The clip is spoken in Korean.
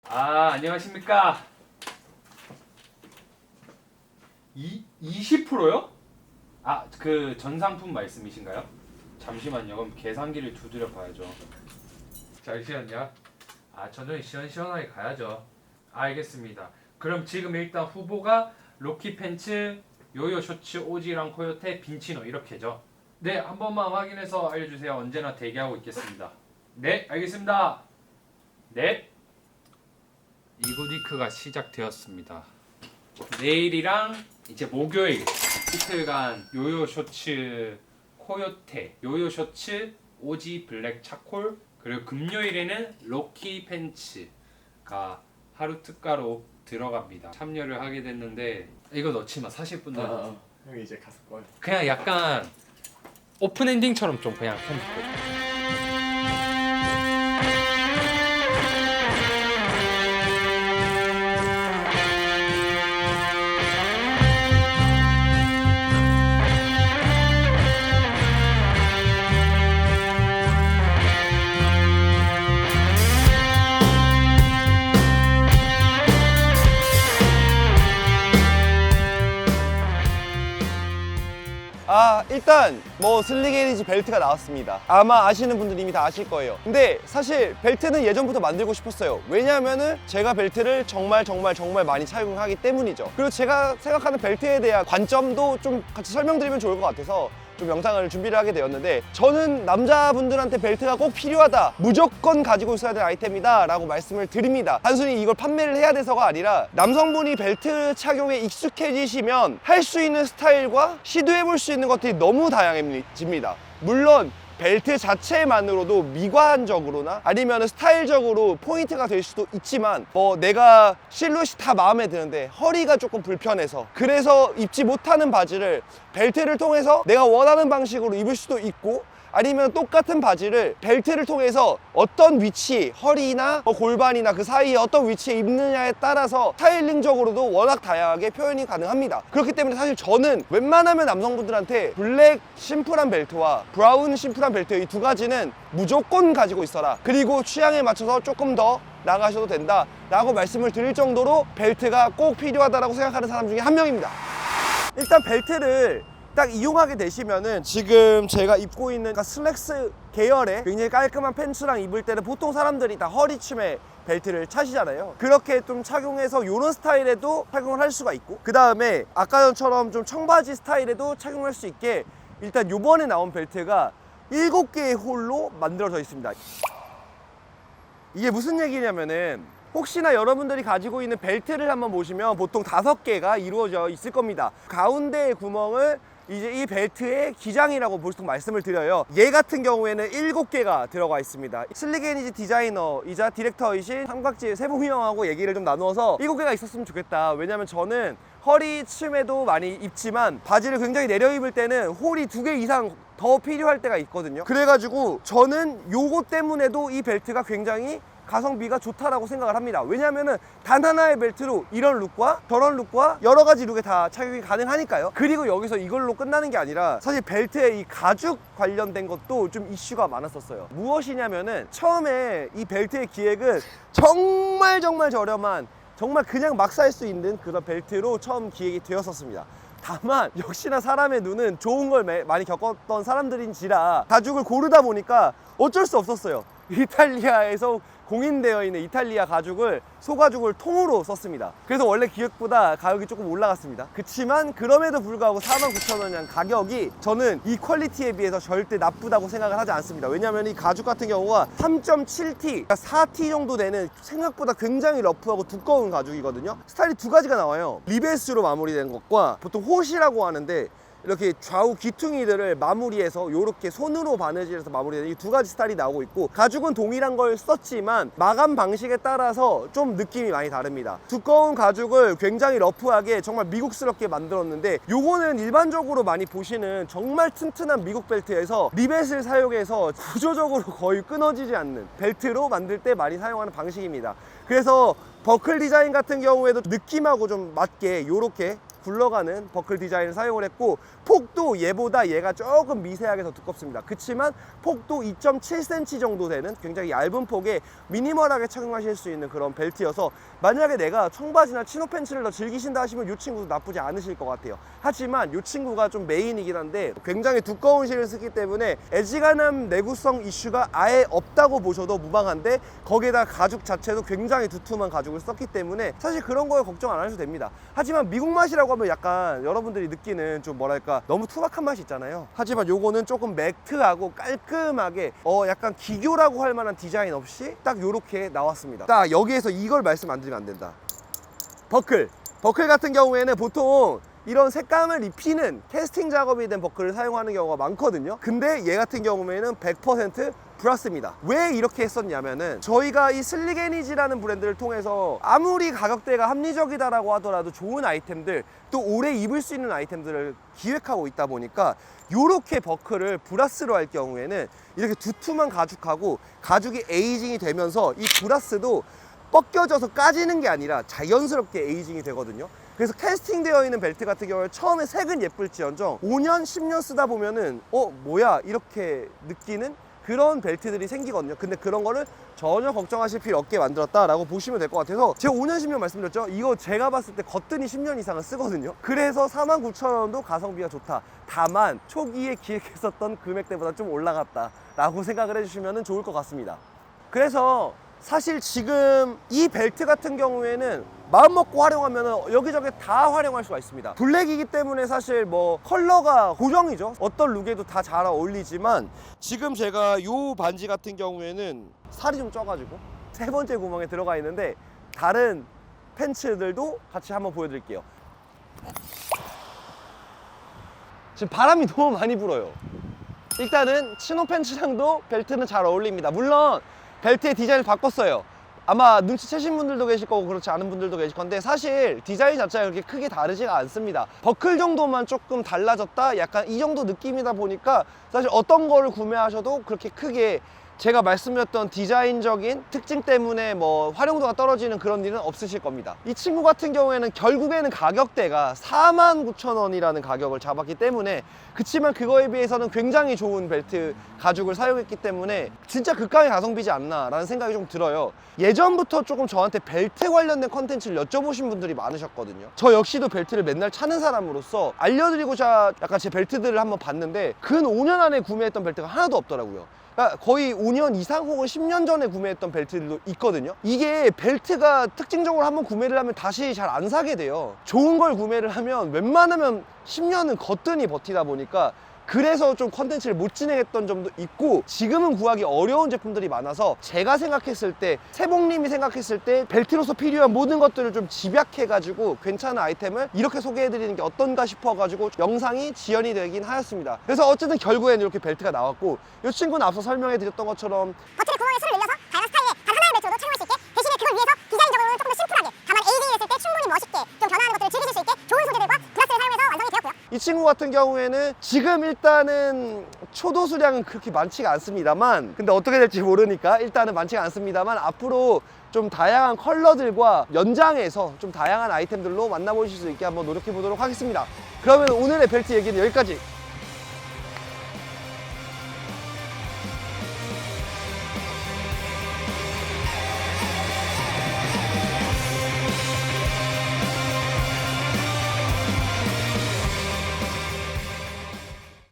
안녕하십니까. 20%요? 그 전상품 말씀이신가요? 잠시만요. 그럼 계산기를 두드려 봐야죠. 잠시만요. 저는 시원시원하게 가야죠. 알겠습니다. 그럼 지금 일단 후보가 로키 팬츠, 요요 쇼츠, 오지랑 코요테, 빈치노 이렇게죠. 네, 한 번만 확인해서 알려주세요. 언제나 대기하고 있겠습니다. 네, 알겠습니다. 네. 이브디크가 시작되었습니다. 내일이랑 이제 목요일 이틀간 요요 쇼츠 코요테, 요요 쇼츠 오지 블랙 차콜, 그리고 금요일에는 로키 팬츠가 하루 특가로 들어갑니다. 참여를 하게 됐는데 이거 넣지마. 사실 분들 형이 이제 가서 꺼요. 그냥 약간 오픈 엔딩처럼 좀 그냥 편집해. 일단 뭐 슬리게리지 벨트가 나왔습니다. 아마 아시는 분들 이미 다 아실 거예요. 근데 사실 벨트는 예전부터 만들고 싶었어요. 왜냐하면은 제가 벨트를 정말 많이 착용하기 때문이죠. 그리고 제가 생각하는 벨트에 대한 관점도 좀 같이 설명드리면 좋을 것 같아서 좀 영상을 준비를 하게 되었는데, 저는 남자분들한테 벨트가 꼭 필요하다, 무조건 가지고 있어야 될 아이템이다 라고 말씀을 드립니다. 단순히 이걸 판매를 해야 돼서가 아니라 남성분이 벨트 착용에 익숙해지시면 할 수 있는 스타일과 시도해볼 수 있는 것들이 너무 다양해집니다. 물론 벨트 자체만으로도 미관적으로나 아니면 스타일적으로 포인트가 될 수도 있지만, 뭐 내가 실루엣이 다 마음에 드는데 허리가 조금 불편해서 그래서 입지 못하는 바지를 벨트를 통해서 내가 원하는 방식으로 입을 수도 있고, 아니면 똑같은 바지를 벨트를 통해서 어떤 위치, 허리나 골반이나 그 사이에 어떤 위치에 입느냐에 따라서 스타일링적으로도 워낙 다양하게 표현이 가능합니다. 그렇기 때문에 사실 저는 웬만하면 남성분들한테 블랙 심플한 벨트와 브라운 심플한 벨트, 이 두 가지는 무조건 가지고 있어라, 그리고 취향에 맞춰서 조금 더 나가셔도 된다 라고 말씀을 드릴 정도로 벨트가 꼭 필요하다고 생각하는 사람 중에 한 명입니다. 일단 벨트를 딱 이용하게 되시면은 지금 제가 입고 있는 슬랙스 계열의 굉장히 깔끔한 팬츠랑 입을 때는 보통 사람들이 다 허리춤에 벨트를 차시잖아요. 그렇게 좀 착용해서 이런 스타일에도 착용을 할 수가 있고, 그 다음에 아까 전처럼 좀 청바지 스타일에도 착용할 수 있게 일단 요번에 나온 벨트가 7개의 홀로 만들어져 있습니다. 이게 무슨 얘기냐면은, 혹시나 여러분들이 가지고 있는 벨트를 한번 보시면 보통 5개가 이루어져 있을 겁니다. 가운데의 구멍을 이제 이 벨트의 기장이라고 보통 말씀을 드려요. 얘 같은 경우에는 7개가 들어가 있습니다. 슬리게니지 디자이너이자 디렉터이신 삼각지 세봉이 형하고 얘기를 좀 나누어서 7개가 있었으면 좋겠다. 왜냐면 저는 허리춤에도 많이 입지만 바지를 굉장히 내려 입을 때는 홀이 2개 이상 더 필요할 때가 있거든요. 그래가지고 저는 요거 때문에도 이 벨트가 굉장히 가성비가 좋다라고 생각을 합니다. 왜냐면은 단 하나의 벨트로 이런 룩과 저런 룩과 여러 가지 룩에 다 착용이 가능하니까요. 그리고 여기서 이걸로 끝나는 게 아니라 사실 벨트에 이 가죽 관련된 것도 좀 이슈가 많았었어요. 무엇이냐면은 처음에 이 벨트의 기획은 정말 저렴한, 정말 그냥 막 살 수 있는 그런 벨트로 처음 기획이 되었었습니다. 다만 역시나 사람의 눈은 좋은 걸 많이 겪었던 사람들인지라 가죽을 고르다 보니까 어쩔 수 없었어요. 이탈리아에서 공인되어 있는 이탈리아 가죽을, 소가죽을 통으로 썼습니다. 그래서 원래 기획보다 가격이 조금 올라갔습니다. 그치만 그럼에도 불구하고 49,000원이란 가격이 저는 이 퀄리티에 비해서 절대 나쁘다고 생각을 하지 않습니다. 왜냐면 이 가죽 같은 경우가 3.7T, 그러니까 4T 정도 되는 생각보다 굉장히 러프하고 두꺼운 가죽이거든요. 스타일이 두 가지가 나와요. 리베스로 마무리된 것과 보통 홀이라고 하는데 이렇게 좌우 귀퉁이들을 마무리해서 이렇게 손으로 바느질해서 마무리되는 이 두 가지 스타일이 나오고 있고, 가죽은 동일한 걸 썼지만 마감 방식에 따라서 좀 느낌이 많이 다릅니다. 두꺼운 가죽을 굉장히 러프하게 정말 미국스럽게 만들었는데, 요거는 일반적으로 많이 보시는 정말 튼튼한 미국 벨트에서 리벳을 사용해서 구조적으로 거의 끊어지지 않는 벨트로 만들 때 많이 사용하는 방식입니다. 그래서 버클 디자인 같은 경우에도 느낌하고 좀 맞게 요렇게 굴러가는 버클 디자인을 사용을 했고, 폭도 얘보다 얘가 조금 미세하게 더 두껍습니다. 그치만 폭도 2.7cm 정도 되는 굉장히 얇은 폭에 미니멀하게 착용하실 수 있는 그런 벨트여서, 만약에 내가 청바지나 치노 팬츠를 더 즐기신다 하시면 이 친구도 나쁘지 않으실 것 같아요. 하지만 이 친구가 좀 메인이긴 한데 굉장히 두꺼운 실을 쓰기 때문에 애지간한 내구성 이슈가 아예 없다고 보셔도 무방한데, 거기에다 가죽 자체도 굉장히 두툼한 가죽을 썼기 때문에 사실 그런 거에 걱정 안 하셔도 됩니다. 하지만 미국 맛이라고 하면 약간 여러분들이 느끼는 좀 뭐랄까 너무 투박한 맛이 있잖아요. 하지만 요거는 조금 매트하고 깔끔하게 약간 기교라고 할 만한 디자인 없이 딱 요렇게 나왔습니다. 딱 여기에서 이걸 말씀 안 드리면 안 된다. 버클 같은 경우에는 보통 이런 색감을 입히는 캐스팅 작업이 된 버클을 사용하는 경우가 많거든요. 근데 얘 같은 경우에는 100% 브라스입니다. 왜 이렇게 했었냐면은, 저희가 이 슬릭애니지라는 브랜드를 통해서 아무리 가격대가 합리적이다라고 하더라도 좋은 아이템들, 또 오래 입을 수 있는 아이템들을 기획하고 있다 보니까 요렇게 버클을 브라스로 할 경우에는 이렇게 두툼한 가죽하고 가죽이 에이징이 되면서 이 브라스도 벗겨져서 까지는 게 아니라 자연스럽게 에이징이 되거든요. 그래서 캐스팅되어 있는 벨트 같은 경우에 처음에 색은 예쁠지언정 5년, 10년 쓰다 보면은 뭐야 이렇게 느끼는 그런 벨트들이 생기거든요. 근데 그런 거를 전혀 걱정하실 필요 없게 만들었다라고 보시면 될 것 같아서, 제가 5년, 10년 말씀드렸죠? 이거 제가 봤을 때 거뜬히 10년 이상은 쓰거든요. 그래서 49,000원도 가성비가 좋다. 다만 초기에 기획했었던 금액대보다 좀 올라갔다 라고 생각을 해주시면 좋을 것 같습니다. 그래서 사실 지금 이 벨트 같은 경우에는 마음 먹고 활용하면 여기저기 다 활용할 수가 있습니다. 블랙이기 때문에 사실 뭐 컬러가 고정이죠. 어떤 룩에도 다 잘 어울리지만, 지금 제가 이 반지 같은 경우에는 살이 좀 쪄가지고 세 번째 구멍에 들어가 있는데, 다른 팬츠들도 같이 한번 보여드릴게요. 지금 바람이 너무 많이 불어요. 일단은 치노 팬츠랑도 벨트는 잘 어울립니다. 물론 벨트의 디자인을 바꿨어요. 아마 눈치채신 분들도 계실 거고 그렇지 않은 분들도 계실 건데, 사실 디자인 자체가 그렇게 크게 다르지가 않습니다. 버클 정도만 조금 달라졌다, 약간 이 정도 느낌이다 보니까 사실 어떤 거를 구매하셔도 그렇게 크게 제가 말씀드렸던 디자인적인 특징 때문에 뭐 활용도가 떨어지는 그런 일은 없으실 겁니다. 이 친구 같은 경우에는 결국에는 가격대가 49,000원이라는 가격을 잡았기 때문에, 그치만 그거에 비해서는 굉장히 좋은 벨트 가죽을 사용했기 때문에 진짜 극강의 가성비지 않나 라는 생각이 좀 들어요. 예전부터 조금 저한테 벨트 관련된 컨텐츠를 여쭤보신 분들이 많으셨거든요. 저 역시도 벨트를 맨날 차는 사람으로서 알려드리고자 약간 제 벨트들을 한번 봤는데, 근 5년 안에 구매했던 벨트가 하나도 없더라고요. 그러니까 거의 5년 이상 혹은 10년 전에 구매했던 벨트들도 있거든요. 이게 벨트가 특징적으로 한번 구매를 하면 다시 잘 안 사게 돼요. 좋은 걸 구매를 하면 웬만하면 10년은 거뜬히 버티다 보니까, 그래서 좀 컨텐츠를 못 진행했던 점도 있고, 지금은 구하기 어려운 제품들이 많아서 제가 생각했을 때, 세봉님이 생각했을 때 벨트로서 필요한 모든 것들을 좀 집약해가지고 괜찮은 아이템을 이렇게 소개해드리는 게 어떤가 싶어가지고 영상이 지연이 되긴 하였습니다. 그래서 어쨌든 결국에는 이렇게 벨트가 나왔고, 이 친구는 앞서 설명해드렸던 것처럼 버튼의 구멍에 술을 늘려서 다양한 스타일의 단 하나의 벨트로도 착용할 수 있게, 대신에 그걸 위해서 디자인적으로는 조금 더 심플하게, 다만 에이징이 됐을 때 충분히 멋있게 좀 변화하는 것들을 즐기실 수 있게 좋은 소재들과 브라스를 사용해서 완성이 되었고요. 이 친구 같은 경우에는 지금 일단은 초도 수량은 그렇게 많지가 않습니다만, 근데 어떻게 될지 모르니까 일단은 많지가 않습니다만, 앞으로 좀 다양한 컬러들과 연장해서 좀 다양한 아이템들로 만나보실 수 있게 한번 노력해 보도록 하겠습니다. 그러면 오늘의 벨트 얘기는 여기까지.